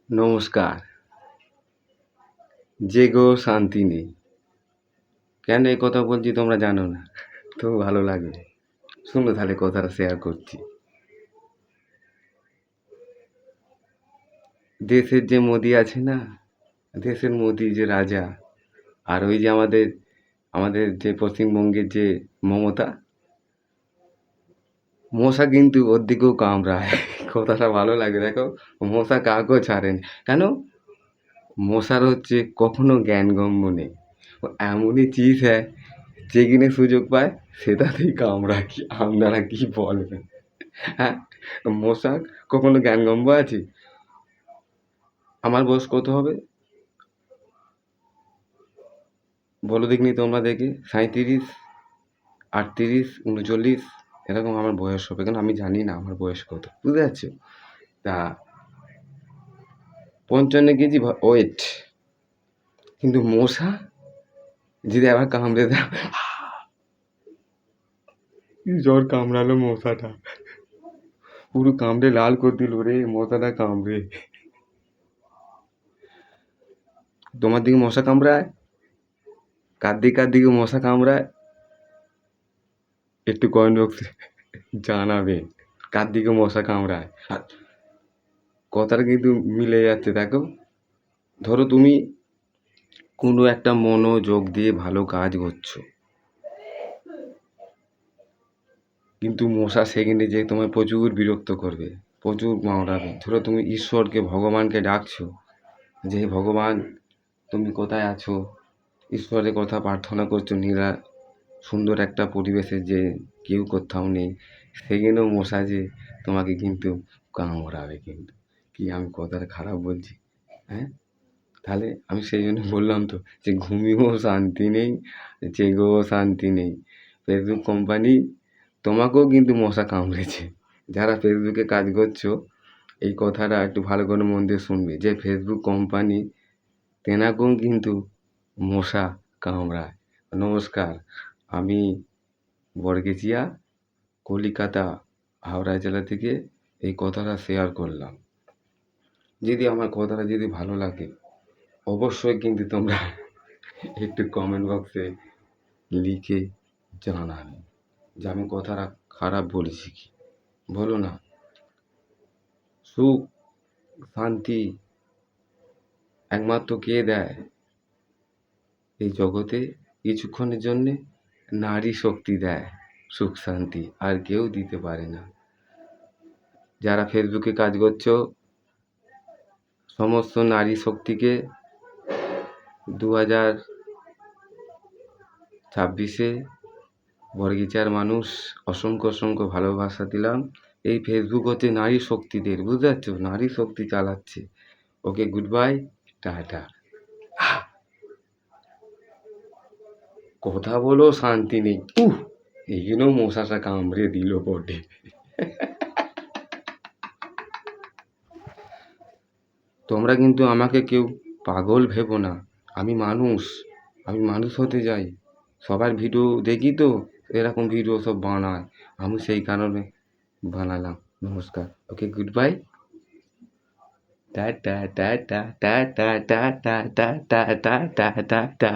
নমস্কার। জেগো শান্তি নেই। কেন এই কথা বলছি তোমরা জানো না? তবু ভালো লাগবে। শোনো তাহলে কথাটা শেয়ার করছি। দেশের যে মোদি আছে না, দেশের মোদি যে রাজা, আর ওই যে আমাদের আমাদের যে পশ্চিমবঙ্গের যে মমতা, মশা কিন্তু ওর দিকেও কামড়ায়। কথাটা ভালো লাগে। দেখো, মশা কাউকেও ছাড়েন। কেন? মশার হচ্ছে কখনো জ্ঞানগম্য নেই। ও এমনই চিজ হ্যায়, যেখানে সুযোগ পায় সেটাতেই কামড়ায়। কি আপনারা কি বলবেন? হ্যাঁ, মশার কখনো জ্ঞানগম্য আছে? আমার বয়স কত হবে বলো দেখিনি তোমরা দেখি? 37, 38, 39 এরকম আমার বয়স হবে। কেন আমি জানি না আমার বয়স কত, বুঝতে পারছো? তা 55 কেজি ওয়েট, কিন্তু মশা যদি আবার কামড়ে দেয়, কি জ্বর কামড়ালো মশাটা, পুরো কামড়ে লাল করে দিল রে মশাটা কামড়ে। তোমার দিকে মশা কামড়ায়? কার দিকে মশা কামড়ায় একটু কমেন্ট বক্সে জানাবেন। কার দিকে মশা কামড়ায়? আর কথাটা কিন্তু মিলে যাচ্ছে। দেখো, ধরো তুমি কোনো একটা মনোযোগ দিয়ে ভালো কাজ করছো, কিন্তু মশা সেকেন্ডে যে তোমায় প্রচুর বিরক্ত করবে, প্রচুর কামড়াবে। ধরো তুমি ঈশ্বরকে, ভগবানকে ডাকছো যে হে ভগবান তুমি কোথায় আছো, ঈশ্বরের কথা প্রার্থনা করছো সুন্দর একটা পরিবেশে, যে কেউ কোথাও নেই, সেখানেও মশা যে তোমাকে কিন্তু কামড়াবে। কিন্তু কি আমি কথাটা খারাপ বলছি? হ্যাঁ, তাহলে আমি সেই জন্য বললাম তো যে ঘুমিয়েও শান্তি নেই, জেগেও শান্তি নেই। ফেসবুক কোম্পানি তোমাকেও কিন্তু মশা কামড়েছে। যারা ফেসবুকে কাজ করছো, এই কথাটা একটু ভালো করে মন দিয়ে শুনবে, যে ফেসবুক কোম্পানি তেনাকেও কিন্তু মশা কামড়ায়। নমস্কার, আমি বরগেচিয়া, কলিকাতা, হাওড়া জেলা থেকে এই কথাটা শেয়ার করলাম। যদি আমার কথাটা যদি ভালো লাগে, অবশ্যই কিন্তু তোমরা একটু কমেন্ট বক্সে লিখে জানাবে যে আমি কথাটা খারাপ বলেছি কি। বলো না, সুখ শান্তি একমাত্র কে দেয় এই জগতে? কিছুক্ষণের জন্যে নারী শক্তি দেয় সুখ শান্তি, আর কেউ দিতে পারে না। যারা ফেসবুকে কাজ করছো, সমস্ত নারী শক্তিকে 2026-এ বরগিচার মানুষ অসংখ্য অসংখ্য ভালোবাসা দিলাম। এই ফেসবুক হচ্ছে নারী শক্তিদের, বুঝতে পারছো? নারী শক্তি চালাচ্ছে। ওকে, গুড বাই, টাটা। কথা বলো শান্তি নেই। এইখানেও মশাটা কামড়ে দিল বটে। তোমরা কিন্তু আমাকে কেউ পাগল ভেবো না। আমি মানুষ, আমি মানুষ হতে যাই। সবার ভিডিও দেখি তো, এরকম ভিডিও সব বানায়, আমি সেই কারণে বানালাম। নমস্কার, okay, good bye, tata tata tata tata tata tata tata.